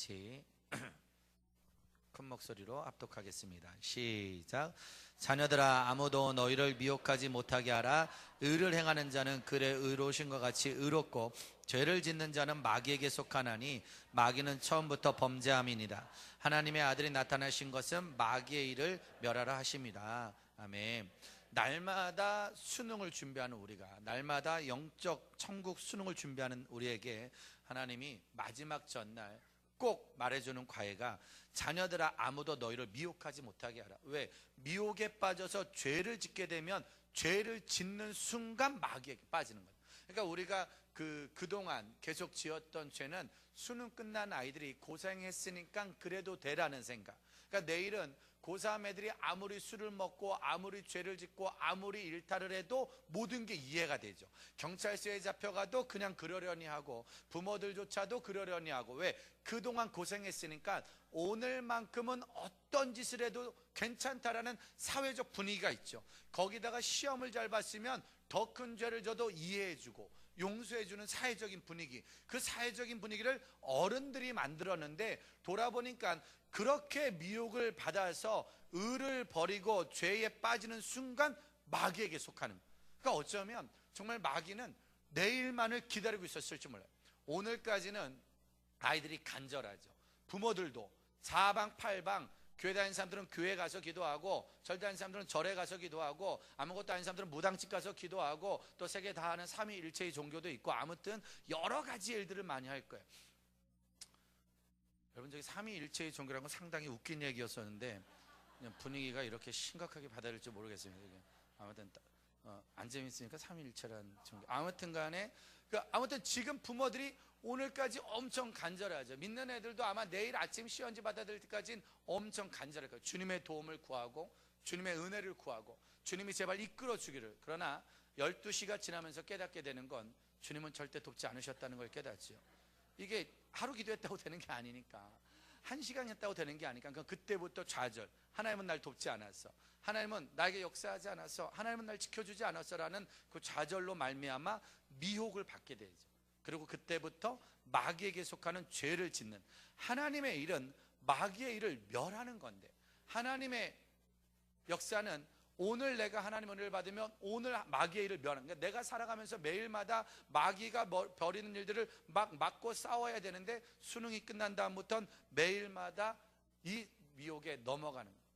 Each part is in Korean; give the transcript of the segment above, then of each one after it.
같이 큰 목소리로 합독하겠습니다. 시작. 자녀들아, 아무도 너희를 미혹하지 못하게 하라. 의를 행하는 자는 그의 의로우신 것 같이 의롭고 죄를 짓는 자는 마귀에게 속하나니 마귀는 처음부터 범죄함이니라. 하나님의 아들이 나타나신 것은 마귀의 일을 멸하라 하십니다. 아멘. 날마다 수능을 준비하는 우리가, 날마다 영적 천국 수능을 준비하는 우리에게 하나님이 마지막 전날 꼭 말해주는 과외가, 자녀들아 아무도 너희를 미혹하지 못하게 하라. 왜? 미혹에 빠져서 죄를 짓게 되면 죄를 짓는 순간 마귀에게 빠지는 거예요. 그러니까 우리가 그동안 계속 지었던 죄는 수능 끝난 아이들이 고생했으니까 그래도 되라는 생각. 그러니까 내일은 고3 애들이 아무리 술을 먹고 아무리 죄를 짓고 아무리 일탈을 해도 모든 게 이해가 되죠. 경찰서에 잡혀가도 그냥 그러려니 하고 부모들조차도 그러려니 하고. 왜? 그동안 고생했으니까 오늘만큼은 어떤 짓을 해도 괜찮다라는 사회적 분위기가 있죠. 거기다가 시험을 잘 봤으면 더 큰 죄를 져도 이해해주고 용서해주는 사회적인 분위기, 그 사회적인 분위기를 어른들이 만들었는데, 돌아보니까 그렇게 미혹을 받아서 의를 버리고 죄에 빠지는 순간 마귀에게 속하는. 그러니까 어쩌면 정말 마귀는 내일만을 기다리고 있었을지 몰라요. 오늘까지는 아이들이 간절하죠. 부모들도 사방팔방, 교회 다니는 사람들은 교회 가서 기도하고, 절 다니는 사람들은 절에 가서 기도하고, 아무것도 아닌 사람들은 무당집 가서 기도하고, 또 세계 다 하는 삼위일체의 종교도 있고, 아무튼 여러 가지 일들을 많이 할 거예요. 여러분, 저기 삼위일체의 종교라는 건 상당히 웃긴 얘기였었는데 분위기가 이렇게 심각하게 받아들일지 모르겠습니다. 아무튼 안 재밌으니까 삼위일체라는 종교. 아무튼 간에 아무튼 지금 부모들이 오늘까지 엄청 간절하죠. 믿는 애들도 아마 내일 아침 시험지 받아들일 때까지는 엄청 간절할 거예요. 주님의 도움을 구하고 주님의 은혜를 구하고 주님이 제발 이끌어 주기를. 그러나 12시가 지나면서 깨닫게 되는 건 주님은 절대 돕지 않으셨다는 걸 깨닫죠. 이게 하루 기도했다고 되는 게 아니니까, 1시간 했다고 되는 게 아니니까, 그때부터 좌절. 하나님은 날 돕지 않았어, 하나님은 나에게 역사하지 않았어, 하나님은 날 지켜주지 않았어 라는 그 좌절로 말미암아 미혹을 받게 되죠. 그리고 그때부터 마귀에게 속하는 죄를 짓는. 하나님의 일은 마귀의 일을 멸하는 건데, 하나님의 역사는 오늘 내가 하나님의 은혜를 받으면 오늘 마귀의 일을 멸하는 거예요. 내가 살아가면서 매일마다 마귀가 벌이는 일들을 막 막고 싸워야 되는데, 수능이 끝난 다음부터는 매일마다 이 미혹에 넘어가는 거예요.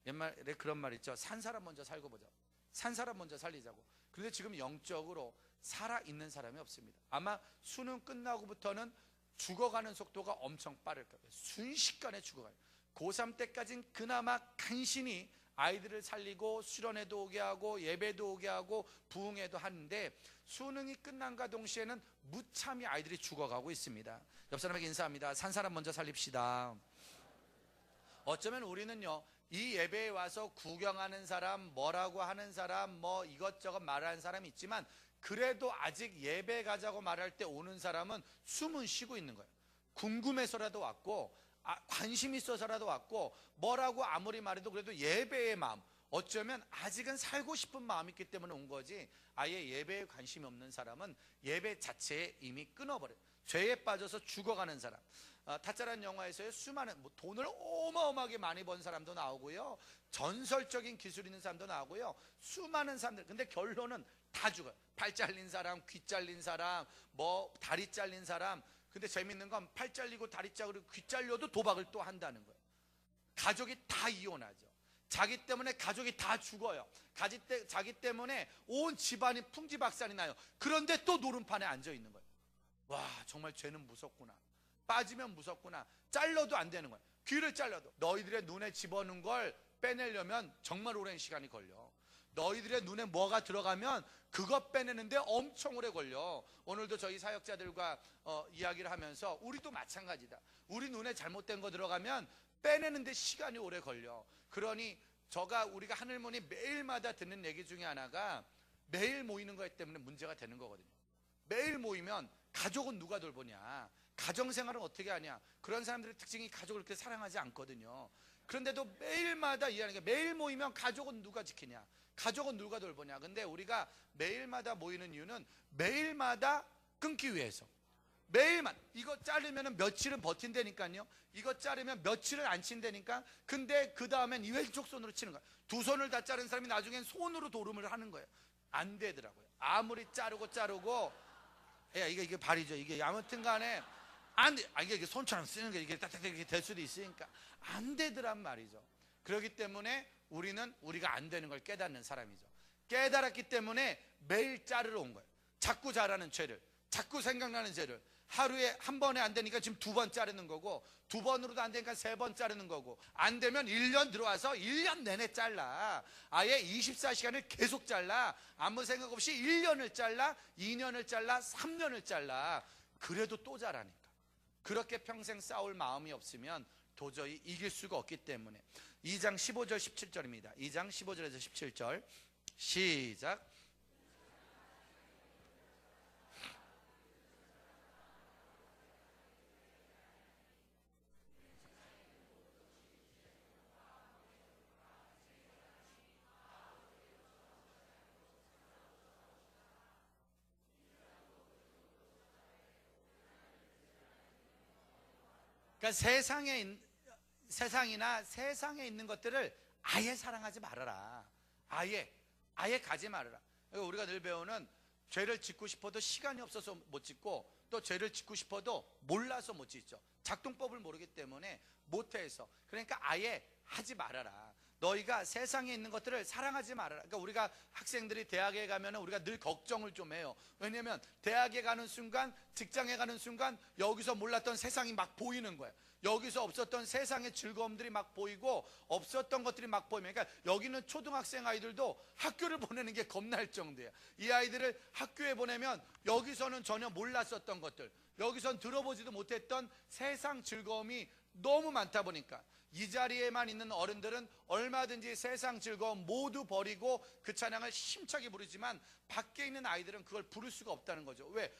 옛말에 그런 말 있죠. 산 사람 먼저 살고 보자. 산 사람 먼저 살리자고. 그런데 지금 영적으로 살아있는 사람이 없습니다. 아마 수능 끝나고부터는 죽어가는 속도가 엄청 빠를 거예요. 순식간에 죽어가요. 고3 때까지는 그나마 간신히 아이들을 살리고 수련회도 오게 하고 예배도 오게 하고 부흥회도 하는데, 수능이 끝난과 동시에는 무참히 아이들이 죽어가고 있습니다. 옆 사람에게 인사합니다. 산 사람 먼저 살립시다. 어쩌면 우리는요, 이 예배에 와서 구경하는 사람, 뭐라고 하는 사람, 뭐 이것저것 말하는 사람이 있지만, 그래도 아직 예배 가자고 말할 때 오는 사람은 숨은 쉬고 있는 거예요. 궁금해서라도 왔고, 관심 있어서라도 왔고, 뭐라고 아무리 말해도 그래도 예배의 마음, 어쩌면 아직은 살고 싶은 마음이 있기 때문에 온 거지, 아예 예배에 관심이 없는 사람은 예배 자체에 이미 끊어버려요. 죄에 빠져서 죽어가는 사람. 타짜라는 영화에서의 수많은, 돈을 어마어마하게 많이 번 사람도 나오고요, 전설적인 기술 있는 사람도 나오고요, 수많은 사람들. 근데 결론은 다 죽어요. 팔 잘린 사람, 귀 잘린 사람, 뭐 다리 잘린 사람. 근데 재밌는 건 팔 잘리고 다리 잘리고 귀 잘려도 도박을 또 한다는 거예요. 가족이 다 이혼하죠. 자기 때문에 가족이 다 죽어요. 자기 때문에 온 집안이 풍지박산이 나요. 그런데 또 노름판에 앉아 있는 거예요. 와, 정말 죄는 무섭구나. 빠지면 무섭구나. 잘라도 안 되는 거예요. 귀를 잘라도. 너희들의 눈에 집어넣은 걸 빼내려면 정말 오랜 시간이 걸려. 너희들의 눈에 뭐가 들어가면 그것 빼내는데 엄청 오래 걸려. 오늘도 저희 사역자들과 이야기를 하면서 우리도 마찬가지다. 우리 눈에 잘못된 거 들어가면 빼내는데 시간이 오래 걸려. 그러니 우리가 하늘문이 매일마다 듣는 얘기 중에 하나가, 매일 모이는 것 때문에 문제가 되는 거거든요. 매일 모이면 가족은 누가 돌보냐, 가정생활은 어떻게 하냐. 그런 사람들의 특징이 가족을 그렇게 사랑하지 않거든요. 그런데도 매일마다 이해하는 게, 매일 모이면 가족은 누가 지키냐, 가족은 누가 돌보냐. 근데 우리가 매일마다 모이는 이유는 매일마다 끊기 위해서, 매일만. 이거 자르면 며칠은 버틴다니까요. 이거 자르면 며칠을 안 친다니까. 근데 그 다음엔 이 왼쪽 손으로 치는 거야. 두 손을 다 자른 사람이 나중엔 손으로 도름을 하는 거예요. 안 되더라고요. 아무리 자르고 야, 이게 발이죠. 이게 아무튼 간에 안 돼. 이게 손처럼 쓰는 게 이게 딱딱 이렇게 될 수도 있으니까 안 되더란 말이죠. 그렇기 때문에 우리는 우리가 안 되는 걸 깨닫는 사람이죠. 깨달았기 때문에 매일 자르러 온 거예요. 자꾸 잘하는 죄를, 자꾸 생각나는 죄를 하루에 한 번에 안 되니까 지금 두 번 자르는 거고, 두 번으로도 안 되니까 세 번 자르는 거고, 안 되면 1년 들어와서 1년 내내 잘라. 아예 24시간을 계속 잘라. 아무 생각 없이 1년을 잘라, 2년을 잘라, 3년을 잘라. 그래도 또 자라니까. 그렇게 평생 싸울 마음이 없으면 도저히 이길 수가 없기 때문에. 2장 15절 17절입니다 2장 15절에서 17절 시작. 그러니까 세상이나 세상에 있는 것들을 아예 사랑하지 말아라. 아예 가지 말아라. 그러니까 우리가 늘 배우는 죄를 짓고 싶어도 시간이 없어서 못 짓고, 또 죄를 짓고 싶어도 몰라서 못 짓죠. 작동법을 모르기 때문에 못해서. 그러니까 아예 하지 말아라. 너희가 세상에 있는 것들을 사랑하지 말아라. 그러니까 우리가 학생들이 대학에 가면 우리가 늘 걱정을 좀 해요. 왜냐면 대학에 가는 순간, 직장에 가는 순간 여기서 몰랐던 세상이 막 보이는 거예요. 여기서 없었던 세상의 즐거움들이 막 보이고, 없었던 것들이 막 보이면, 그러니까 여기는 초등학생 아이들도 학교를 보내는 게 겁날 정도예요. 이 아이들을 학교에 보내면 여기서는 전혀 몰랐었던 것들, 여기선 들어보지도 못했던 세상 즐거움이 너무 많다 보니까 이 자리에만 있는 어른들은 얼마든지 세상 즐거움 모두 버리고 그 찬양을 힘차게 부르지만, 밖에 있는 아이들은 그걸 부를 수가 없다는 거죠. 왜?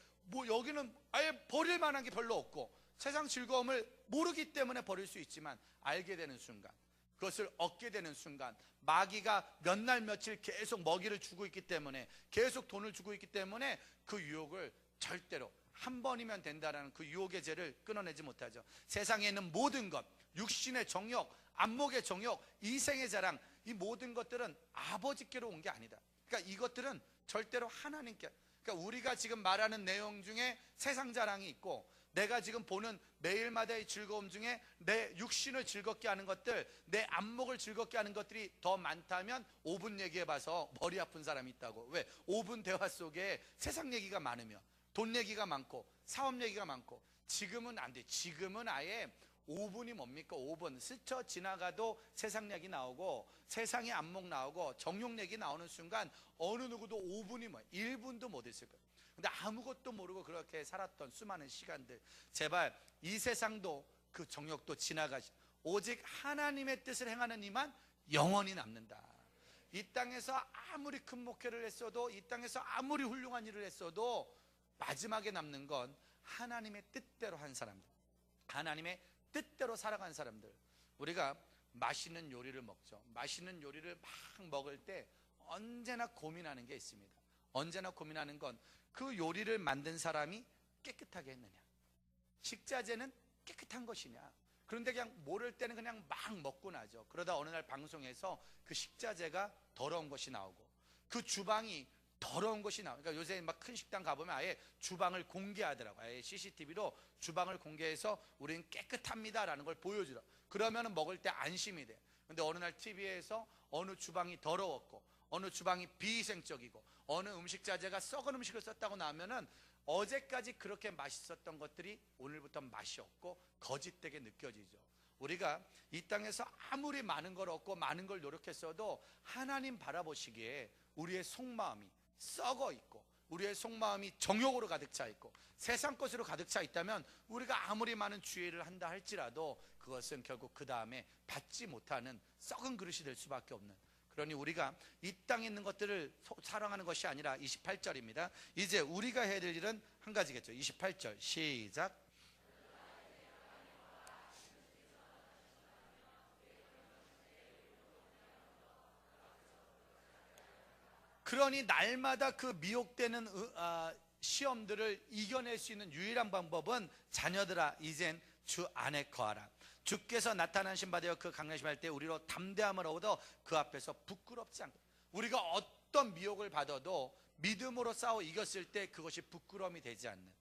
여기는 아예 버릴 만한 게 별로 없고, 세상 즐거움을 모르기 때문에 버릴 수 있지만, 알게 되는 순간, 그것을 얻게 되는 순간, 마귀가 몇 날 며칠 계속 먹이를 주고 있기 때문에, 계속 돈을 주고 있기 때문에 그 유혹을 절대로 한 번이면 된다라는 그 유혹의 죄를 끊어내지 못하죠. 세상에 있는 모든 것, 육신의 정욕, 안목의 정욕, 이생의 자랑, 이 모든 것들은 아버지께로 온 게 아니다. 그러니까 이것들은 절대로 하나님께. 그러니까 우리가 지금 말하는 내용 중에 세상 자랑이 있고, 내가 지금 보는 매일마다의 즐거움 중에 내 육신을 즐겁게 하는 것들, 내 안목을 즐겁게 하는 것들이 더 많다면 5분 얘기해봐서 머리 아픈 사람이 있다고. 왜? 5분 대화 속에 세상 얘기가 많으며, 돈 얘기가 많고, 사업 얘기가 많고. 지금은 안 돼. 지금은 아예 5분이 뭡니까? 5분 스쳐 지나가도 세상 얘기 나오고, 세상의 안목 나오고, 정욕 얘기 나오는 순간 어느 누구도 5분이 1분도 못 있을 거예요. 근데 아무것도 모르고 그렇게 살았던 수많은 시간들, 제발 이 세상도 그 정욕도 지나가시, 오직 하나님의 뜻을 행하는 이만 영원히 남는다. 이 땅에서 아무리 큰 목회를 했어도, 이 땅에서 아무리 훌륭한 일을 했어도 마지막에 남는 건 하나님의 뜻대로 한 사람들, 하나님의 뜻대로 살아간 사람들. 우리가 맛있는 요리를 먹죠. 맛있는 요리를 막 먹을 때 언제나 고민하는 게 있습니다. 언제나 고민하는 건 그 요리를 만든 사람이 깨끗하게 했느냐, 식자재는 깨끗한 것이냐. 그런데 그냥 모를 때는 그냥 막 먹고 나죠. 그러다 어느 날 방송에서 그 식자재가 더러운 것이 나오고, 그 주방이 더러운 것이 나와요. 그러니까 요새 막 큰 식당 가보면 아예 주방을 공개하더라고요. 아예 CCTV로 주방을 공개해서 우리는 깨끗합니다라는 걸 보여주라. 그러면 먹을 때 안심이 돼. 근데 어느 날 TV에서 어느 주방이 더러웠고, 어느 주방이 비위생적이고, 어느 음식 자재가 썩은 음식을 썼다고 나오면은 어제까지 그렇게 맛있었던 것들이 오늘부터 맛이 없고 거짓되게 느껴지죠. 우리가 이 땅에서 아무리 많은 걸 얻고 많은 걸 노력했어도 하나님 바라보시기에 우리의 속마음이 썩어 있고, 우리의 속마음이 정욕으로 가득 차 있고, 세상 것으로 가득 차 있다면 우리가 아무리 많은 주의를 한다 할지라도 그것은 결국 그 다음에 받지 못하는 썩은 그릇이 될 수밖에 없는. 그러니 우리가 이 땅에 있는 것들을 사랑하는 것이 아니라, 28절입니다. 이제 우리가 해야 될 일은 한 가지겠죠. 28절 시작. 그러니 날마다 그 미혹되는 시험들을 이겨낼 수 있는 유일한 방법은 자녀들아 이젠 주 안에 거하라. 주께서 나타나신 바 되어 그 강림하실 때 우리로 담대함을 얻어 그 앞에서 부끄럽지 않고, 우리가 어떤 미혹을 받아도 믿음으로 싸워 이겼을 때 그것이 부끄러움이 되지 않는,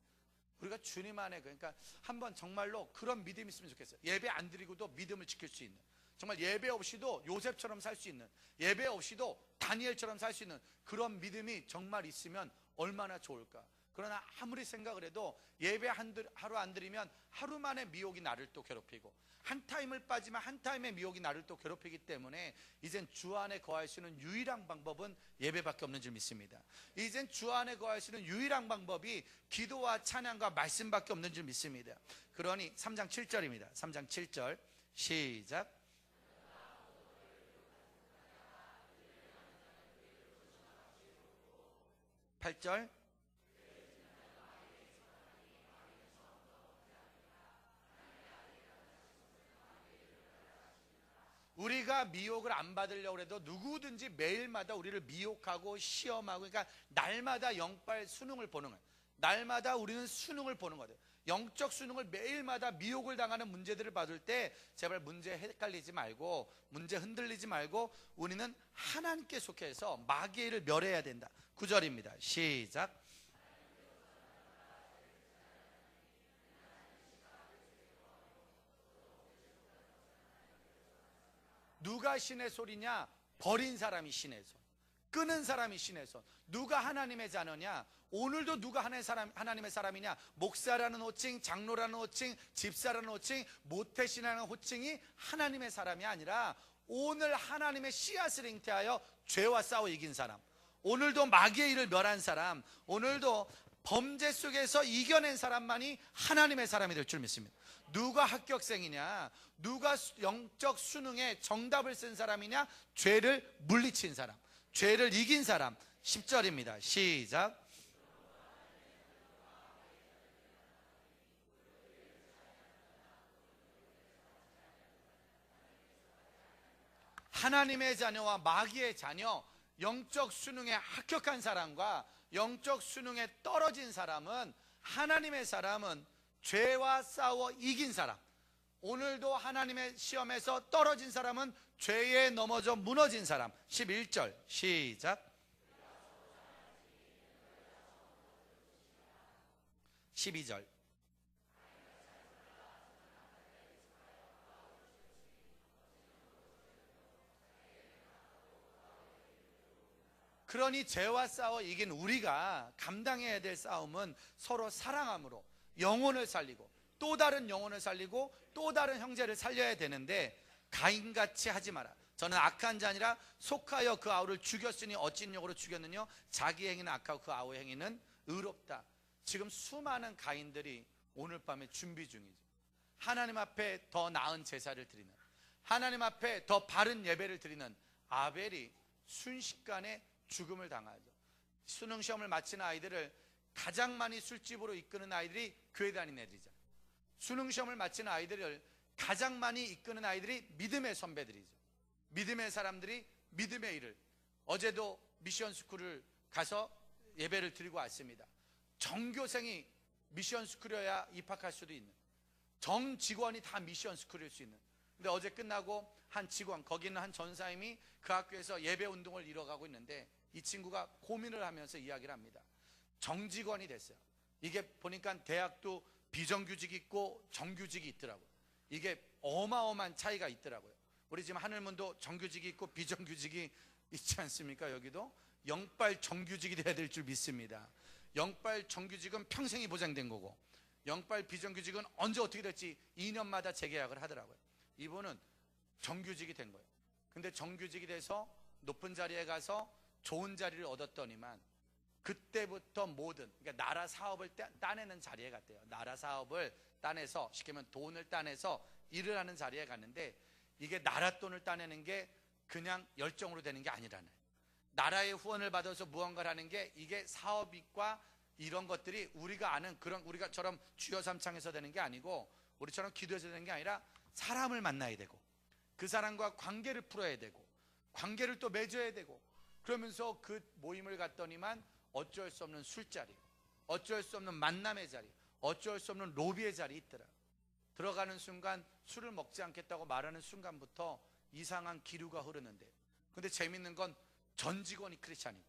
우리가 주님 안에, 그러니까 한번 정말로 그런 믿음이 있으면 좋겠어요. 예배 안 드리고도 믿음을 지킬 수 있는, 정말 예배 없이도 요셉처럼 살 수 있는, 예배 없이도 다니엘처럼 살 수 있는 그런 믿음이 정말 있으면 얼마나 좋을까. 그러나 아무리 생각을 해도 예배 하루 안 드리면 하루 만에 미혹이 나를 또 괴롭히고, 한 타임을 빠지면 한 타임의 미혹이 나를 또 괴롭히기 때문에 이젠 주 안에 거할 수 있는 유일한 방법은 예배밖에 없는 줄 믿습니다. 이젠 주 안에 거할 수 있는 유일한 방법이 기도와 찬양과 말씀밖에 없는 줄 믿습니다. 그러니 3장 7절입니다. 3장 7절 시작. 8절 우리가 미혹을 안 받으려고 해도 누구든지 매일마다 우리를 미혹하고 시험하고, 그러니까 날마다 영빨 수능을 보는 거예요. 날마다 우리는 수능을 보는 거예요. 영적 수능을 매일마다 미혹을 당하는 문제들을 받을 때 제발 문제 헷갈리지 말고, 문제 흔들리지 말고 우리는 하나님께 속해서 마귀의 일을 멸해야 된다. 9절입니다. 시작. 누가 신의 소리냐? 버린 사람이 신의 손, 끄는 사람이 신의 손. 누가 하나님의 자녀냐? 오늘도 누가 하나님의 사람이냐? 목사라는 호칭, 장로라는 호칭, 집사라는 호칭, 모태신이라는 호칭이 하나님의 사람이 아니라 오늘 하나님의 씨앗을 잉태하여 죄와 싸워 이긴 사람, 오늘도 마귀의 일을 멸한 사람, 오늘도 범죄 속에서 이겨낸 사람만이 하나님의 사람이 될 줄 믿습니다. 누가 합격생이냐? 누가 영적 수능에 정답을 쓴 사람이냐? 죄를 물리친 사람, 죄를 이긴 사람. 10절입니다. 시작. 하나님의 자녀와 마귀의 자녀, 영적 수능에 합격한 사람과 영적 수능에 떨어진 사람은, 하나님의 사람은 죄와 싸워 이긴 사람, 오늘도 하나님의 시험에서 떨어진 사람은 죄에 넘어져 무너진 사람. 11절 시작. 12절 그러니 죄와 싸워 이긴 우리가 감당해야 될 싸움은 서로 사랑함으로 영혼을 살리고, 또 다른 영혼을 살리고, 또 다른 형제를 살려야 되는데, 가인같이 하지 마라. 저는 악한 자니라 속하여 그 아우를 죽였으니 어찌 능력으로 죽였느냐? 자기 행위는 악하고 그 아우의 행위는 의롭다. 지금 수많은 가인들이 오늘 밤에 준비 중이죠. 하나님 앞에 더 나은 제사를 드리는, 하나님 앞에 더 바른 예배를 드리는 아벨이 순식간에 죽음을 당하죠. 수능 시험을 마친 아이들을 가장 많이 술집으로 이끄는 아이들이 교회 다니는 애들이죠. 수능 시험을 마친 아이들을 가장 많이 이끄는 아이들이 믿음의 선배들이죠. 믿음의 사람들이 믿음의 일을, 어제도 미션 스쿨을 가서 예배를 드리고 왔습니다. 정교생이 미션 스쿨이어야 입학할 수도 있는, 정 직원이 다 미션 스쿨일 수 있는. 근데 어제 끝나고 한 직원, 거기 있는 한 전사님이 그 학교에서 예배 운동을 이뤄가고 있는데, 이 친구가 고민을 하면서 이야기를 합니다. 정직원이 됐어요. 이게 보니까 대학도 비정규직이 있고 정규직이 있더라고요. 이게 어마어마한 차이가 있더라고요. 우리 지금 하늘문도 정규직이 있고 비정규직이 있지 않습니까? 여기도 영빨 정규직이 돼야 될 줄 믿습니다. 영빨 정규직은 평생이 보장된 거고, 영빨 비정규직은 언제 어떻게 될지 2년마다 재계약을 하더라고요. 이분은 정규직이 된 거예요. 근데 정규직이 돼서 높은 자리에 가서 좋은 자리를 얻었더니만, 그때부터 모든, 그러니까 나라 사업을 따내는 자리에 갔대요. 나라 사업을 따내서, 쉽게 말하면 돈을 따내서 일을 하는 자리에 갔는데, 이게 나라 돈을 따내는 게 그냥 열정으로 되는 게 아니라는, 나라의 후원을 받아서 무언가를 하는 게, 이게 사업과 이런 것들이 우리가 아는 그런, 우리가처럼 주여 삼창에서 되는 게 아니고, 우리처럼 기도해서 되는 게 아니라 사람을 만나야 되고, 그 사람과 관계를 풀어야 되고, 관계를 또 맺어야 되고, 그러면서 그 모임을 갔더니만 어쩔 수 없는 술자리, 어쩔 수 없는 만남의 자리, 어쩔 수 없는 로비의 자리 있더라. 들어가는 순간 술을 먹지 않겠다고 말하는 순간부터 이상한 기류가 흐르는데, 근데 재밌는 건 전 직원이 크리스찬이고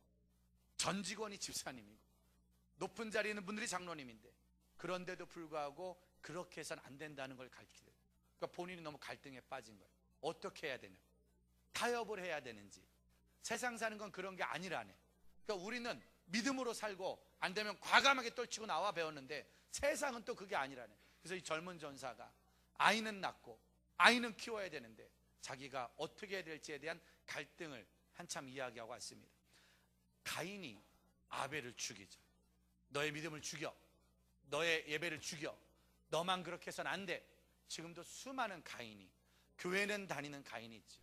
전 직원이 집사님이고 높은 자리에 있는 분들이 장로님인데, 그런데도 불구하고 그렇게 해서는 안 된다는 걸 가르치게 돼요. 그러니까 본인이 너무 갈등에 빠진 거예요. 어떻게 해야 되냐, 타협을 해야 되는지. 세상 사는 건 그런 게 아니라네. 그러니까 우리는 믿음으로 살고 안 되면 과감하게 떨치고 나와 배웠는데, 세상은 또 그게 아니라네. 그래서 이 젊은 전사가 아이는 낳고 아이는 키워야 되는데 자기가 어떻게 해야 될지에 대한 갈등을 한참 이야기하고 왔습니다. 가인이 아벨을 죽이죠. 너의 믿음을 죽여, 너의 예배를 죽여, 너만 그렇게 해서는 안 돼. 지금도 수많은 가인이, 교회는 다니는 가인이 있죠,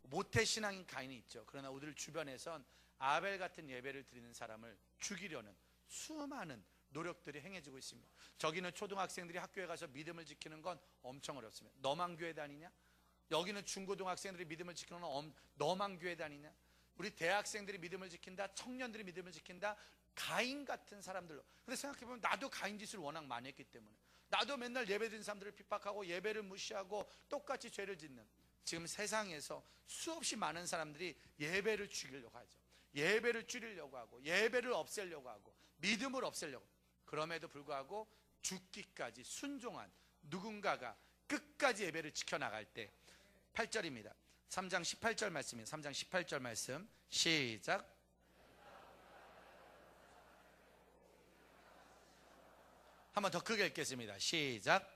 모태신앙인 가인이 있죠. 그러나 우리 주변에선 아벨 같은 예배를 드리는 사람을 죽이려는 수많은 노력들이 행해지고 있습니다. 저기는 초등학생들이 학교에 가서 믿음을 지키는 건 엄청 어렵습니다. 너만 교회 다니냐? 여기는 중고등학생들이 믿음을 지키는 건 너만 교회 다니냐? 우리 대학생들이 믿음을 지킨다, 청년들이 믿음을 지킨다, 가인 같은 사람들로. 근데 생각해보면 나도 가인 짓을 워낙 많이 했기 때문에, 나도 맨날 예배 드리는 사람들을 핍박하고 예배를 무시하고 똑같이 죄를 짓는, 지금 세상에서 수없이 많은 사람들이 예배를 죽이려고 하죠. 예배를 줄이려고 하고 예배를 없애려고 하고 믿음을 없애려고. 그럼에도 불구하고 죽기까지 순종한 누군가가 끝까지 예배를 지켜나갈 때, 8절입니다. 3장 18절 말씀이에요. 3장 18절 말씀 시작. 한 번 더 크게 읽겠습니다. 시작.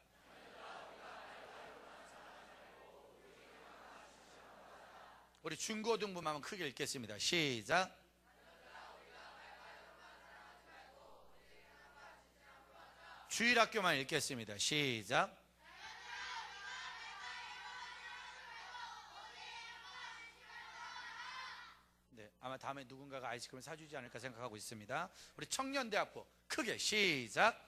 우리 중고등부만 한번 크게 읽겠습니다. 시작. 주일학교만 읽겠습니다. 시작. 네, 아마 다음에 누군가가 아이스크림 사주지 않을까 생각하고 있습니다. 우리 청년대학부 크게 시작.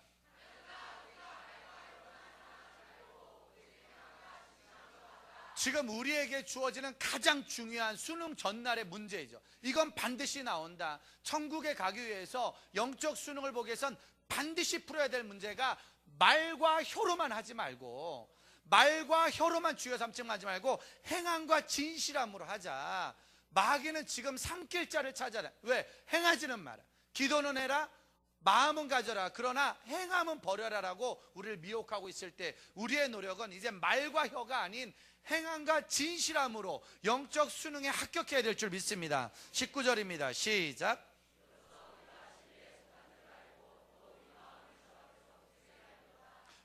지금 우리에게 주어지는 가장 중요한 수능 전날의 문제이죠. 이건 반드시 나온다. 천국에 가기 위해서 영적 수능을 보기 위해선 반드시 풀어야 될 문제가, 말과 혀로만 하지 말고, 말과 혀로만 주여 삼층하지 말고 행함과 진실함으로 하자. 마귀는 지금 산길자를 찾아라. 왜? 행하지는 마라. 기도는 해라, 마음은 가져라, 그러나 행함은 버려라라고 우리를 미혹하고 있을 때, 우리의 노력은 이제 말과 혀가 아닌 행함과 진실함으로 영적 수능에 합격해야 될 줄 믿습니다. 19절입니다. 시작.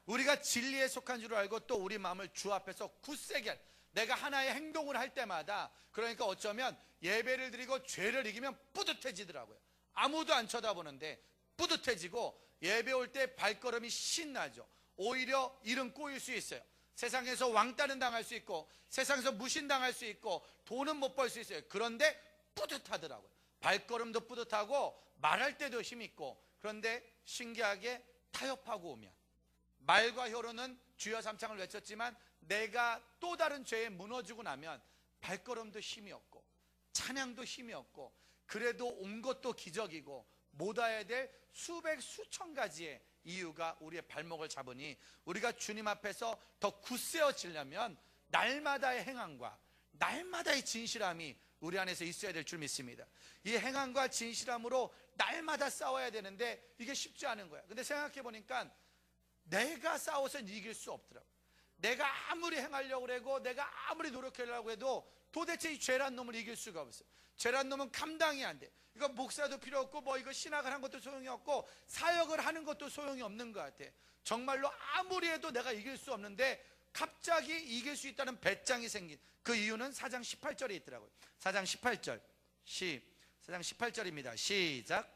우리가 진리에 속한 줄 알고 또 우리 마음을 주 앞에서 굳세게, 내가 하나의 행동을 할 때마다, 그러니까 어쩌면 예배를 드리고 죄를 이기면 뿌듯해지더라고요. 아무도 안 쳐다보는데 뿌듯해지고, 예배 올 때 발걸음이 신나죠. 오히려 일은 꼬일 수 있어요. 세상에서 왕따는 당할 수 있고, 세상에서 무신당할 수 있고, 돈은 못 벌 수 있어요. 그런데 뿌듯하더라고요. 발걸음도 뿌듯하고 말할 때도 힘있고. 그런데 신기하게 타협하고 오면, 말과 혀로는 주여 삼창을 외쳤지만 내가 또 다른 죄에 무너지고 나면 발걸음도 힘이 없고 찬양도 힘이 없고, 그래도 온 것도 기적이고 못 와야 될 수백 수천 가지의 이유가 우리의 발목을 잡으니, 우리가 주님 앞에서 더 굳세어지려면 날마다의 행함과 날마다의 진실함이 우리 안에서 있어야 될 줄 믿습니다. 이 행함과 진실함으로 날마다 싸워야 되는데 이게 쉽지 않은 거야. 근데 생각해 보니까 내가 싸워서는 이길 수 없더라고. 내가 아무리 행하려고 해도, 내가 아무리 노력하려고 해도 도대체 이 죄란 놈을 이길 수가 없어. 죄란 놈은 감당이 안 돼. 이거 목사도 필요 없고, 뭐 이거 신학을 한 것도 소용이 없고, 사역을 하는 것도 소용이 없는 것 같아. 정말로 아무리 해도 내가 이길 수 없는데 갑자기 이길 수 있다는 배짱이 생긴 그 이유는 4장 18절에 있더라고요. 4장 18절 4장 18절입니다. 시작.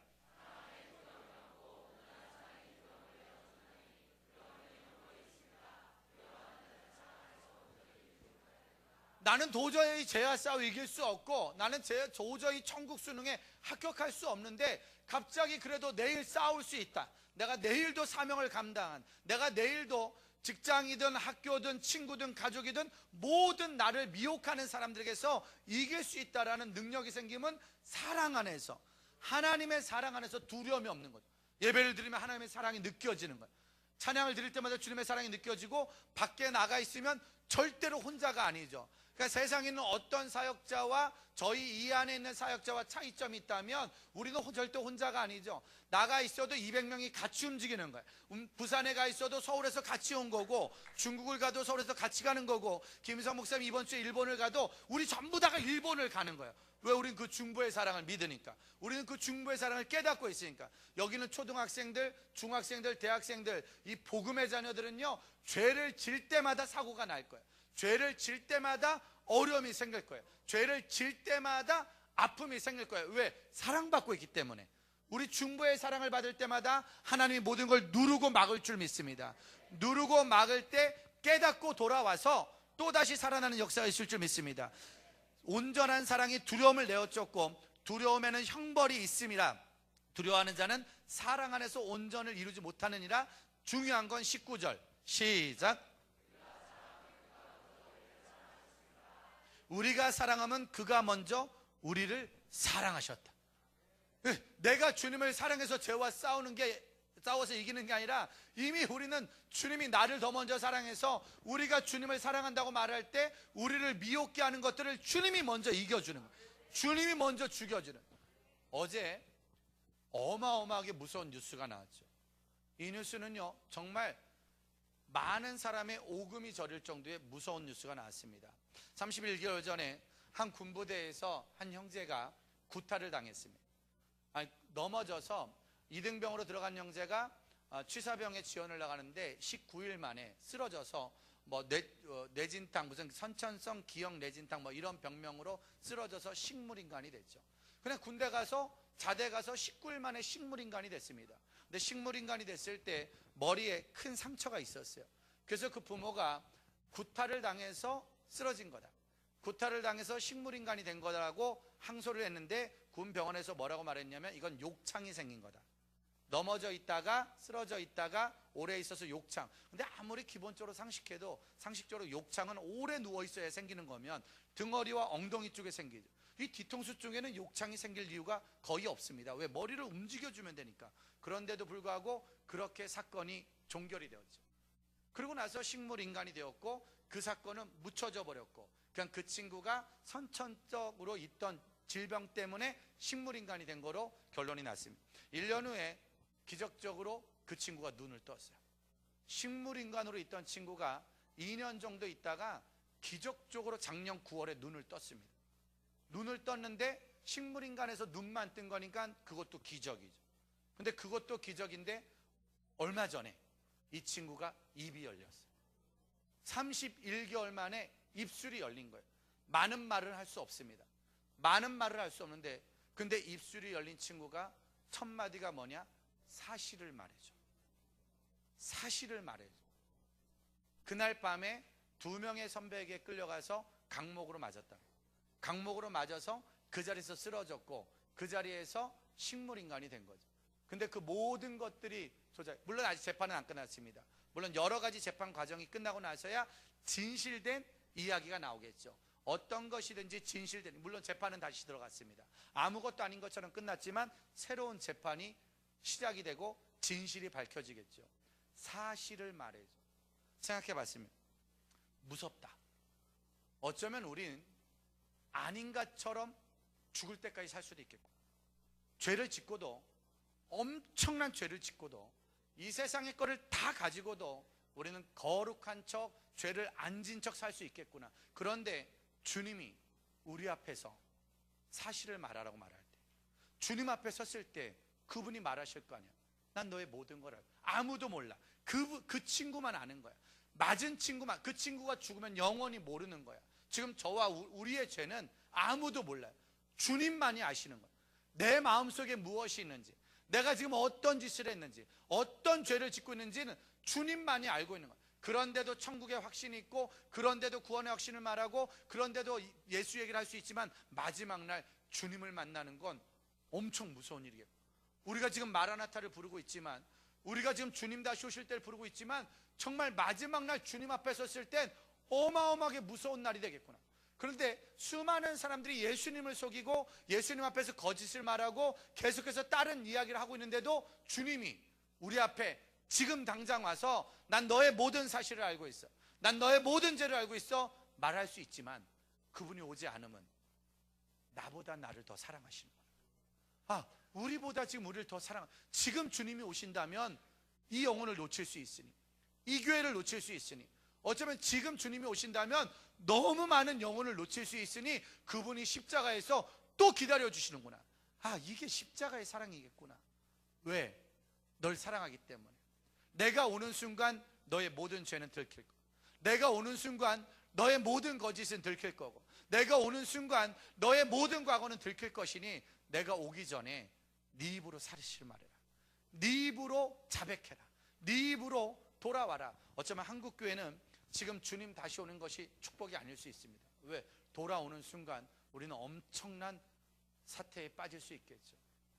나는 도저히 죄와 싸워 이길 수 없고, 나는 도저히 천국 수능에 합격할 수 없는데 갑자기 그래도 내일 싸울 수 있다. 내가 내일도 사명을 감당한, 내가 내일도 직장이든 학교든 친구든 가족이든 모든 나를 미혹하는 사람들에게서 이길 수 있다라는 능력이 생기면 사랑 안에서, 하나님의 사랑 안에서 두려움이 없는 거죠. 예배를 드리면 하나님의 사랑이 느껴지는 거예요. 찬양을 드릴 때마다 주님의 사랑이 느껴지고 밖에 나가 있으면 절대로 혼자가 아니죠. 그러니까 세상에 있는 어떤 사역자와 저희 이 안에 있는 사역자와 차이점이 있다면 우리는 절대 혼자가 아니죠. 나가 있어도 200명이 같이 움직이는 거예요. 부산에 가 있어도 서울에서 같이 온 거고, 중국을 가도 서울에서 같이 가는 거고, 김성 목사님 이번 주에 일본을 가도 우리 전부 다가 일본을 가는 거예요. 왜? 우리는 그 중보의 사랑을 믿으니까. 우리는 그 중보의 사랑을 깨닫고 있으니까. 여기는 초등학생들, 중학생들, 대학생들, 이 복음의 자녀들은요, 죄를 질 때마다 사고가 날 거예요. 죄를 질 때마다 어려움이 생길 거예요. 죄를 질 때마다 아픔이 생길 거예요. 왜? 사랑받고 있기 때문에. 우리 중보의 사랑을 받을 때마다 하나님이 모든 걸 누르고 막을 줄 믿습니다. 누르고 막을 때 깨닫고 돌아와서 또다시 살아나는 역사가 있을 줄 믿습니다. 온전한 사랑이 두려움을 내어쫓고 두려움에는 형벌이 있음이라. 두려워하는 자는 사랑 안에서 온전을 이루지 못하느니라. 중요한 건 19절 시작. 우리가 사랑하면 그가 먼저 우리를 사랑하셨다. 내가 주님을 사랑해서 죄와 싸워서 이기는 게 아니라 이미 우리는 주님이 나를 더 먼저 사랑해서 우리가 주님을 사랑한다고 말할 때 우리를 미혹게 하는 것들을 주님이 먼저 이겨주는 거예요. 주님이 먼저 죽여주는 거예요. 어제 어마어마하게 무서운 뉴스가 나왔죠. 이 뉴스는요, 정말 많은 사람의 오금이 저릴 정도의 무서운 뉴스가 나왔습니다. 31개월 전에 한 군부대에서 한 형제가 구타를 당했습니다. 넘어져서 이등병으로 들어간 형제가 취사병에 지원을 나가는데 19일 만에 쓰러져서 뇌진탕, 무슨 선천성 기억 뇌진탕 이런 병명으로 쓰러져서 식물인간이 됐죠. 그냥 군대 가서 자대 가서 19일 만에 식물인간이 됐습니다. 근데 식물인간이 됐을 때 머리에 큰 상처가 있었어요. 그래서 그 부모가 구타를 당해서 쓰러진 거다, 구타를 당해서 식물인간이 된 거라고 항소를 했는데 군 병원에서 뭐라고 말했냐면 이건 욕창이 생긴 거다. 넘어져 있다가 쓰러져 있다가 오래 있어서 욕창. 근데 아무리 기본적으로 상식적으로 욕창은 오래 누워 있어야 생기는 거면 등허리와 엉덩이 쪽에 생기죠. 이 뒤통수 쪽에는 욕창이 생길 이유가 거의 없습니다. 왜? 머리를 움직여주면 되니까. 그런데도 불구하고 그렇게 사건이 종결이 되었죠. 그리고 나서 식물인간이 되었고 그 사건은 묻혀져 버렸고 그냥 그 친구가 선천적으로 있던 질병 때문에 식물인간이 된 거로 결론이 났습니다. 1년 후에 기적적으로 그 친구가 눈을 떴어요. 식물인간으로 있던 친구가 2년 정도 있다가 기적적으로 작년 9월에 눈을 떴습니다. 눈을 떴는데 식물인간에서 눈만 뜬 거니까 그것도 기적이죠. 근데 그것도 기적인데 얼마 전에 이 친구가 입이 열렸어요. 31개월 만에 입술이 열린 거예요. 많은 말을 할 수 없습니다. 많은 말을 할 수 없는데 근데 입술이 열린 친구가 첫 마디가 뭐냐? 사실을 말해줘. 사실을 말해줘. 그날 밤에 2명의 선배에게 끌려가서 강목으로 맞았다. 강목으로 맞아서 그 자리에서 쓰러졌고 그 자리에서 식물인간이 된 거죠. 근데 그 모든 것들이 물론 아직 재판은 안 끝났습니다. 물론 여러 가지 재판 과정이 끝나고 나서야 진실된 이야기가 나오겠죠. 어떤 것이든지 진실된, 물론 재판은 다시 들어갔습니다. 아무것도 아닌 것처럼 끝났지만 새로운 재판이 시작이 되고 진실이 밝혀지겠죠. 사실을 말해줘. 생각해 봤습니다. 무섭다. 어쩌면 우린 아닌 것처럼 죽을 때까지 살 수도 있겠고, 죄를 짓고도, 엄청난 죄를 짓고도, 이 세상의 거를 다 가지고도 우리는 거룩한 척, 죄를 안 진 척 살 수 있겠구나. 그런데 주님이 우리 앞에서 사실을 말하라고 말할 때, 주님 앞에 섰을 때 그분이 말하실 거 아니야. 난 너의 모든 걸 알고. 아무도 몰라. 그 친구만 아는 거야. 맞은 친구만. 그 친구가 죽으면 영원히 모르는 거야. 지금 저와 우리의 죄는 아무도 몰라요. 주님만이 아시는 거야. 내 마음속에 무엇이 있는지, 내가 지금 어떤 짓을 했는지, 어떤 죄를 짓고 있는지는 주님만이 알고 있는 거야. 그런데도 천국의 확신이 있고, 그런데도 구원의 확신을 말하고, 그런데도 예수 얘기를 할 수 있지만 마지막 날 주님을 만나는 건 엄청 무서운 일이겠고, 우리가 지금 마라나타를 부르고 있지만, 우리가 지금 주님 다시 오실 때를 부르고 있지만, 정말 마지막 날 주님 앞에 섰을 땐 어마어마하게 무서운 날이 되겠구나. 그런데 수많은 사람들이 예수님을 속이고 예수님 앞에서 거짓을 말하고 계속해서 다른 이야기를 하고 있는데도 주님이 우리 앞에 지금 당장 와서 난 너의 모든 사실을 알고 있어, 난 너의 모든 죄를 알고 있어 말할 수 있지만 그분이 오지 않으면 나보다 나를 더 사랑하시는 거예요. 우리보다 지금 우리를 더 지금 주님이 오신다면 이 영혼을 놓칠 수 있으니, 이 교회를 놓칠 수 있으니, 어쩌면 지금 주님이 오신다면 너무 많은 영혼을 놓칠 수 있으니 그분이 십자가에서 또 기다려주시는구나. 이게 십자가의 사랑이겠구나. 왜? 널 사랑하기 때문에. 내가 오는 순간 너의 모든 죄는 들킬 거고, 내가 오는 순간 너의 모든 거짓은 들킬 거고, 내가 오는 순간 너의 모든 과거는 들킬 것이니 내가 오기 전에 네 입으로 사실 말해라, 네 입으로 자백해라, 네 입으로 돌아와라. 어쩌면 한국교회는 지금 주님 다시 오는 것이 축복이 아닐 수 있습니다. 왜? 돌아오는 순간 우리는 엄청난 사태에 빠질 수 있겠죠.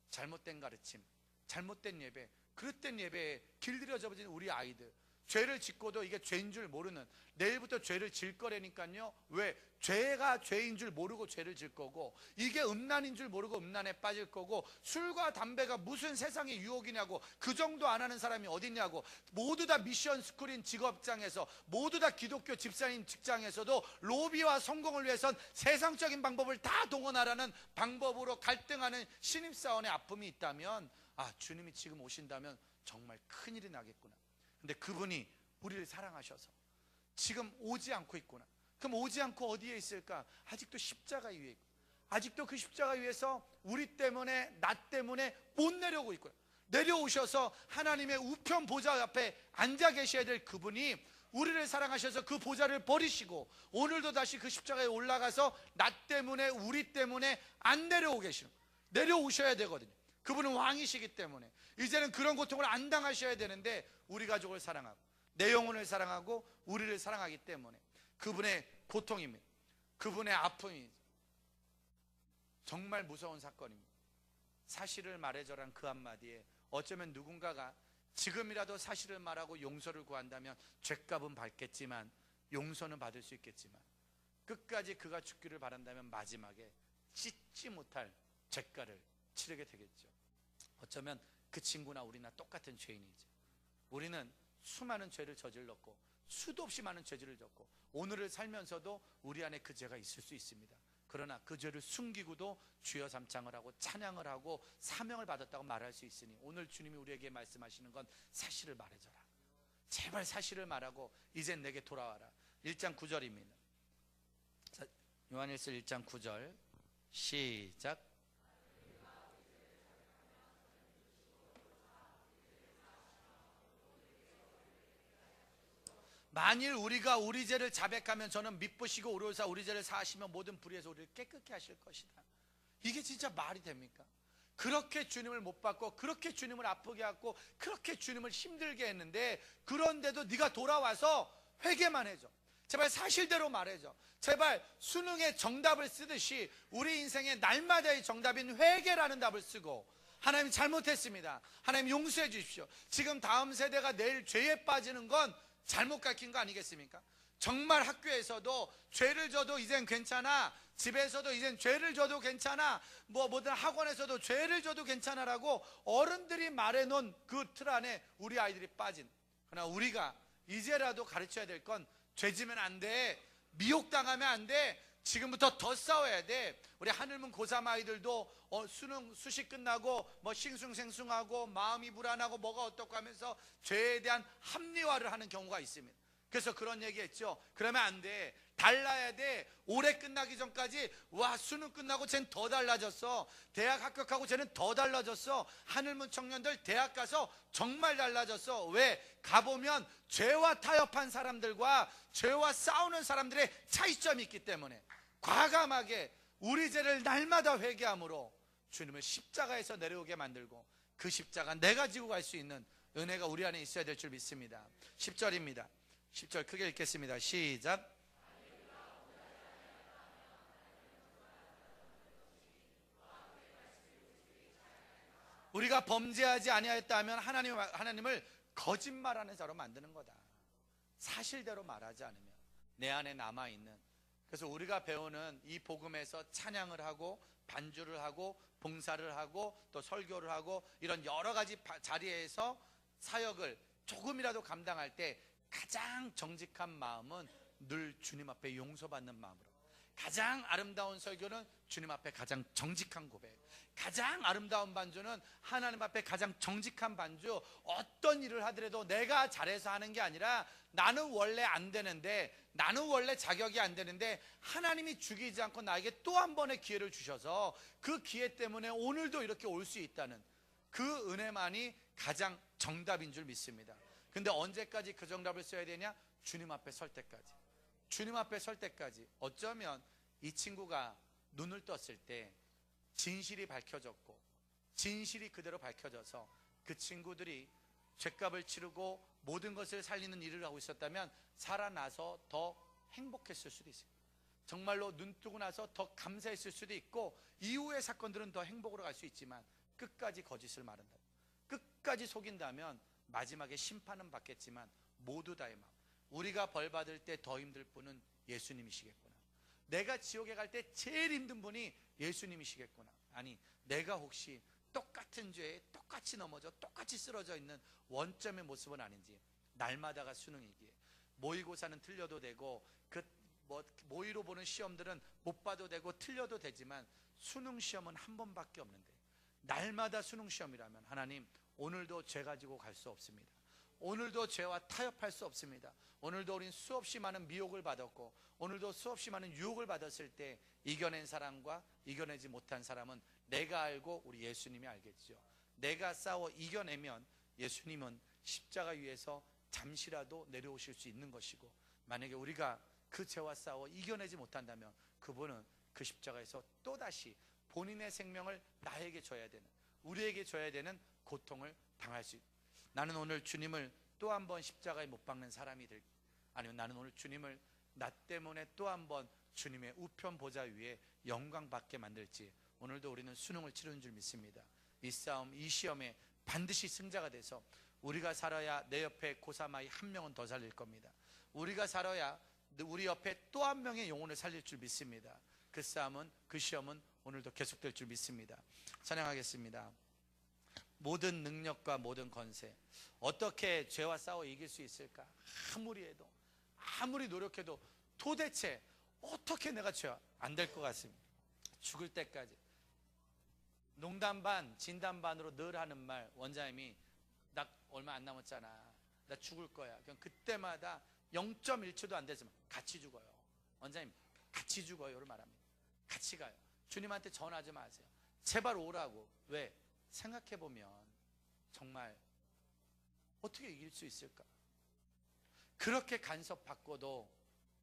잘못된 가르침, 잘못된 예배, 그릇된 예배에 길들여져 버린 우리 아이들, 죄를 짓고도 이게 죄인 줄 모르는, 내일부터 죄를 질 거라니까요. 왜? 죄가 죄인 줄 모르고 죄를 질 거고, 이게 음란인 줄 모르고 음란에 빠질 거고, 술과 담배가 무슨 세상의 유혹이냐고, 그 정도 안 하는 사람이 어딨냐고, 모두 다 미션 스쿨인 직업장에서, 모두 다 기독교 집사님 직장에서도 로비와 성공을 위해선 세상적인 방법을 다 동원하라는 방법으로 갈등하는 신입사원의 아픔이 있다면, 주님이 지금 오신다면 정말 큰일이 나겠구나. 근데 그분이 우리를 사랑하셔서 지금 오지 않고 있구나. 그럼 오지 않고 어디에 있을까? 아직도 십자가 위에 있고, 아직도 그 십자가 위에서 우리 때문에, 나 때문에 못 내려오고 있구나. 내려오셔서 하나님의 우편 보좌 앞에 앉아 계셔야 될 그분이 우리를 사랑하셔서 그 보좌를 버리시고 오늘도 다시 그 십자가에 올라가서 나 때문에, 우리 때문에 안 내려오고 계시는 거예요. 내려오셔야 되거든요. 그분은 왕이시기 때문에 이제는 그런 고통을 안 당하셔야 되는데, 우리 가족을 사랑하고 내 영혼을 사랑하고 우리를 사랑하기 때문에 그분의 고통입니다. 그분의 아픔이 정말 무서운 사건입니다. 사실을 말해줘란 그 한마디에 어쩌면 누군가가 지금이라도 사실을 말하고 용서를 구한다면 죄값은 받겠지만, 용서는 받을 수 있겠지만, 끝까지 그가 죽기를 바란다면 마지막에 씻지 못할 죄가를 치르게 되겠죠. 어쩌면 그 친구나 우리나 똑같은 죄인이죠. 우리는 수많은 죄를 저질렀고 수도 없이 많은 죄를 졌고 오늘을 살면서도 우리 안에 그 죄가 있을 수 있습니다. 그러나 그 죄를 숨기고도 주여 삼창을 하고 찬양을 하고 사명을 받았다고 말할 수 있으니, 오늘 주님이 우리에게 말씀하시는 건 사실을 말해줘라. 제발 사실을 말하고 이젠 내게 돌아와라. 1장 9절입니다. 요한일서 1장 9절 시작. 만일 우리가 우리 죄를 자백하면 저는 미쁘시고 오로사 우리 죄를 사하시며 모든 불의에서 우리를 깨끗게 하실 것이다. 이게 진짜 말이 됩니까? 그렇게 주님을 못 받고, 그렇게 주님을 아프게 하고, 그렇게 주님을 힘들게 했는데, 그런데도 네가 돌아와서 회개만 해줘. 제발 사실대로 말해줘. 제발 수능의 정답을 쓰듯이 우리 인생의 날마다의 정답인 회개라는 답을 쓰고, 하나님 잘못했습니다, 하나님 용서해 주십시오. 지금 다음 세대가 내일 죄에 빠지는 건 잘못 가르친 거 아니겠습니까? 정말 학교에서도 죄를 져도 이젠 괜찮아, 집에서도 이젠 죄를 져도 괜찮아, 뭐든 학원에서도 죄를 져도 괜찮아라고 어른들이 말해놓은 그 틀 안에 우리 아이들이 빠진. 그러나 우리가 이제라도 가르쳐야 될 건 죄지면 안 돼, 미혹당하면 안 돼, 지금부터 더 싸워야 돼. 우리 하늘문 고3 아이들도 수능 수시 끝나고 싱숭생숭하고 마음이 불안하고 뭐가 어떻고 하면서 죄에 대한 합리화를 하는 경우가 있습니다. 그래서 그런 얘기했죠. 그러면 안 돼, 달라야 돼. 올해 끝나기 전까지 와 수능 끝나고 쟤는 더 달라졌어, 대학 합격하고 쟤는 더 달라졌어, 하늘문 청년들 대학 가서 정말 달라졌어. 왜? 가보면 죄와 타협한 사람들과 죄와 싸우는 사람들의 차이점이 있기 때문에 과감하게 우리 죄를 날마다 회개함으로 주님을 십자가에서 내려오게 만들고, 그 십자가 내가 지고 갈 수 있는 은혜가 우리 안에 있어야 될 줄 믿습니다. 10절입니다 10절 크게 읽겠습니다. 시작. 우리가 범죄하지 아니하였다 하면 하나님을 거짓말하는 자로 만드는 거다. 사실대로 말하지 않으면 내 안에 남아있는 그래서 우리가 배우는 이 복음에서 찬양을 하고 반주를 하고 봉사를 하고 또 설교를 하고 이런 여러 가지 자리에서 사역을 조금이라도 감당할 때 가장 정직한 마음은 늘 주님 앞에 용서받는 마음으로, 가장 아름다운 설교는 주님 앞에 가장 정직한 고백, 가장 아름다운 반주는 하나님 앞에 가장 정직한 반주. 어떤 일을 하더라도 내가 잘해서 하는 게 아니라 나는 원래 안 되는데, 나는 원래 자격이 안 되는데 하나님이 죽이지 않고 나에게 또 한 번의 기회를 주셔서 그 기회 때문에 오늘도 이렇게 올 수 있다는 그 은혜만이 가장 정답인 줄 믿습니다. 근데 언제까지 그 정답을 써야 되냐? 주님 앞에 설 때까지. 주님 앞에 설 때까지. 어쩌면 이 친구가 눈을 떴을 때 진실이 밝혀졌고 진실이 그대로 밝혀져서 그 친구들이 죗값을 치르고 모든 것을 살리는 일을 하고 있었다면 살아나서 더 행복했을 수도 있어요. 정말로 눈 뜨고 나서 더 감사했을 수도 있고 이후의 사건들은 더 행복으로 갈 수 있지만 끝까지 거짓을 말한다, 끝까지 속인다면 마지막에 심판은 받겠지만 모두 다의 마음, 우리가 벌 받을 때 더 힘들 분은 예수님이시겠구나, 내가 지옥에 갈 때 제일 힘든 분이 예수님이시겠구나. 아니, 내가 혹시 똑같은 죄에 똑같이 넘어져 똑같이 쓰러져 있는 원점의 모습은 아닌지. 날마다가 수능이기에 모의고사는 틀려도 되고 모의로 보는 시험들은 못 봐도 되고 틀려도 되지만 수능 시험은 한 번밖에 없는데 날마다 수능 시험이라면 하나님, 오늘도 죄 가지고 갈 수 없습니다. 오늘도 죄와 타협할 수 없습니다. 오늘도 우린 수없이 많은 미혹을 받았고 오늘도 수없이 많은 유혹을 받았을 때 이겨낸 사람과 이겨내지 못한 사람은 내가 알고 우리 예수님이 알겠죠. 내가 싸워 이겨내면 예수님은 십자가 위에서 잠시라도 내려오실 수 있는 것이고, 만약에 우리가 그 죄와 싸워 이겨내지 못한다면 그분은 그 십자가에서 또다시 본인의 생명을 나에게 줘야 되는, 우리에게 줘야 되는 고통을 당할 수 있다. 나는 오늘 주님을 또 한 번 십자가에 못 박는 사람이 될, 아니면 나는 오늘 주님을 나 때문에 또 한 번 주님의 우편 보좌 위에 영광 받게 만들지, 오늘도 우리는 수능을 치르는 줄 믿습니다. 이 싸움, 이 시험에 반드시 승자가 돼서 우리가 살아야 내 옆에 고3아이 한 명은 더 살릴 겁니다. 우리가 살아야 우리 옆에 또 한 명의 영혼을 살릴 줄 믿습니다. 그 싸움은, 그 시험은 오늘도 계속될 줄 믿습니다. 찬양하겠습니다. 모든 능력과 모든 권세, 어떻게 죄와 싸워 이길 수 있을까? 아무리 해도, 아무리 노력해도 도대체 어떻게 내가 죄와 안 될 것 같습니다. 죽을 때까지 농담 반 진담 반으로 늘 하는 말, 원장님이 나 얼마 안 남았잖아, 나 죽을 거야. 그냥 그때마다 0.1초도 안 되지만 같이 죽어요. 원장님 같이 죽어요를 말합니다. 같이 가요. 주님한테 전하지 마세요. 제발 오라고. 왜? 생각해보면 정말 어떻게 이길 수 있을까? 그렇게 간섭받고도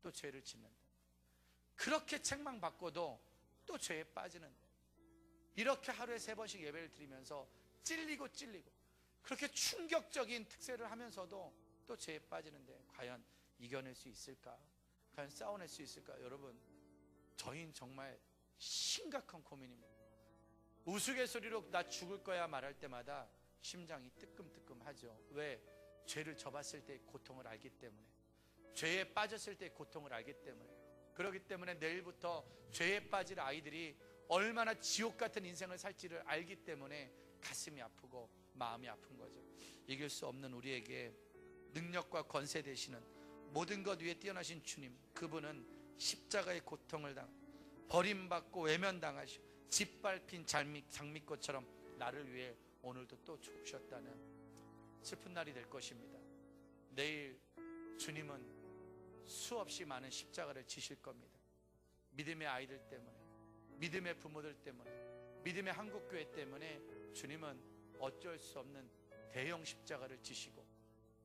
또 죄를 짓는다. 그렇게 책망받고도 또 죄에 빠지는데, 이렇게 하루에 3번씩 예배를 드리면서 찔리고 그렇게 충격적인 특세를 하면서도 또 죄에 빠지는데 과연 이겨낼 수 있을까? 과연 싸워낼 수 있을까? 여러분, 저희는 정말 심각한 고민입니다. 우스갯소리로 나 죽을 거야 말할 때마다 심장이 뜨끔뜨끔하죠. 왜? 죄를 져봤을 때의 고통을 알기 때문에, 죄에 빠졌을 때의 고통을 알기 때문에. 그렇기 때문에 내일부터 죄에 빠질 아이들이 얼마나 지옥 같은 인생을 살지를 알기 때문에 가슴이 아프고 마음이 아픈 거죠. 이길 수 없는 우리에게 능력과 권세 되시는 모든 것 위에 뛰어나신 주님, 그분은 십자가의 고통을 버림받고 외면당하시고 짓밟힌 장미꽃처럼 나를 위해 오늘도 또 죽으셨다는 슬픈 날이 될 것입니다. 내일 주님은 수없이 많은 십자가를 지실 겁니다. 믿음의 아이들 때문에, 믿음의 부모들 때문에, 믿음의 한국교회 때문에 주님은 어쩔 수 없는 대형 십자가를 지시고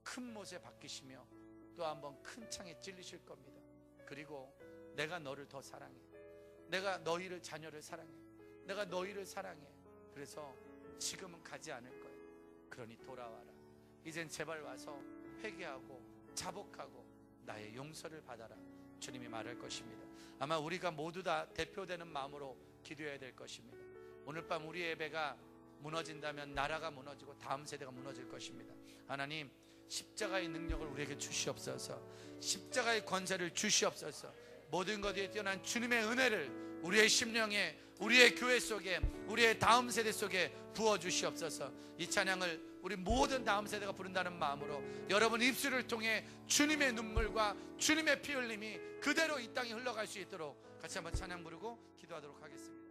큰 못에 박히시며 또 한번 큰 창에 찔리실 겁니다. 그리고 내가 너를 더 사랑해, 내가 너희를 자녀를 사랑해, 내가 너희를 사랑해. 그래서 지금은 가지 않을 거야. 그러니 돌아와라. 이젠 제발 와서 회개하고 자복하고 나의 용서를 받아라. 주님이 말할 것입니다. 아마 우리가 모두 다 대표되는 마음으로 기도해야 될 것입니다. 오늘 밤 우리의 예배가 무너진다면 나라가 무너지고 다음 세대가 무너질 것입니다. 하나님, 십자가의 능력을 우리에게 주시옵소서. 십자가의 권세를 주시옵소서. 모든 것에 뛰어난 주님의 은혜를 우리의 심령에, 우리의 교회 속에, 우리의 다음 세대 속에 부어주시옵소서. 이 찬양을 우리 모든 다음 세대가 부른다는 마음으로 여러분 입술을 통해 주님의 눈물과 주님의 피 흘림이 그대로 이 땅에 흘러갈 수 있도록 같이 한번 찬양 부르고 기도하도록 하겠습니다.